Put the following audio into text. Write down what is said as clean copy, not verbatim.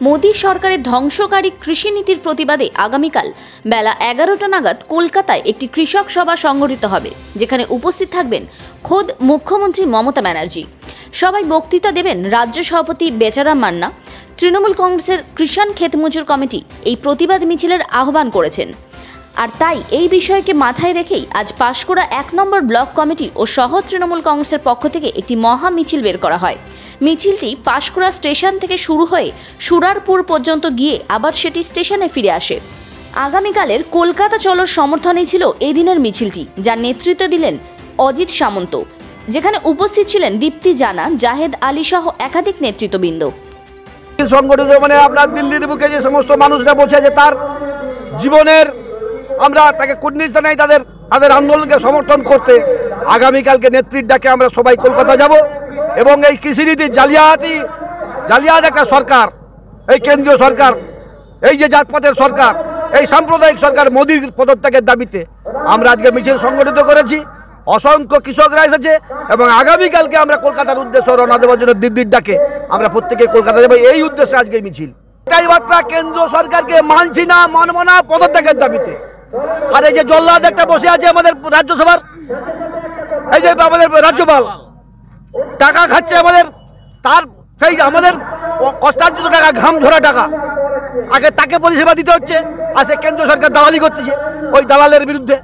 মোদী সরকারের ধ্বংসকারী কৃষি নীতির প্রতিবাদে আগামীকাল বেলা 11টা নাগাদ কলকাতায় একটি কৃষক সভা সংগঠিত হবে, যেখানে উপস্থিত থাকবেন খোদ মুখ্যমন্ত্রী মমতা ব্যানার্জি। সবাই বক্তৃতা দেবেন রাজ্য সভাপতি বেচারাম মান্না। তৃণমূল কংগ্রেসের কৃষাণ ক্ষেতমজুর কমিটি এই প্রতিবাদ মিছিলের আহ্বান করেছেন। আর তাই এই বিষয়কে মাথায় রেখেই আজ পাঁশকুড়া 1 নম্বর ব্লক কমিটি ও শহর তৃণমূল কংগ্রেসের পক্ষ থেকে একটি মহা মিছিল বের করা হয়। মিছিলটি পাঁশকুড়া স্টেশন থেকে শুরু হয়ে সুরারপুর পর্যন্ত গিয়ে আবার সেটি স্টেশনে ফিরে আসে। আগামীকালের কলকাতা চলোর সমর্থনেই ছিল এই দিনের মিছিলটি, যার নেতৃত্ব দিলেন অজিত সামন্ত, যেখানে উপস্থিত ছিলেন দীপ্তি জানা, জাহেদ আলী সহ একাধিক নেতৃত্ববৃন্দ। সংগঠিত মানে আপনার দিল্লির বুকে যে সমস্ত মানুষরা বসে আছে, তার জীবনের আমরা তাকে কুর্নিশ জানাই, তাদের আন্দোলনকে সমর্থন করতে আগামীকালকে নেতৃত্ব ডাকে আমরা সবাই কলকাতা যাব এবং এই কৃষিনীতির জালিয়াত একটা সরকার, এই কেন্দ্রীয় সরকার, এই যে জাতপাতের সরকার, এই সাম্প্রদায়িক সরকার মোদীর পদত্যাগের দাবিতে আমরা আজকে মিছিল সংগঠিত করেছি। অসংখ্য কৃষকরা এসেছে এবং আগামীকালকে আমরা কলকাতার উদ্দেশ্যে রওনা দেওয়ার জন্য দিল্লির ডাকে আমরা প্রত্যেকে কলকাতা যাবো, এই উদ্দেশ্যে আজকে মিছিল। এটাই বার্তা, কেন্দ্র সরকারকে মানছি না, মানব না পদত্যাগের দাবিতে। আর এই যে জল্লাদ একটা বসে আছে আমাদের রাজ্যসভার, এই যে আমাদের রাজ্যপাল টাকা খাচ্ছে আমাদের, তার সেই আমাদের কষ্টার্জিত টাকা, ঘাম ঝরা টাকা, আগে তাকে পরিষেবা দিতে হচ্ছে, আর সে কেন্দ্র সরকার দালালি করতেছে ওই দালালের বিরুদ্ধে।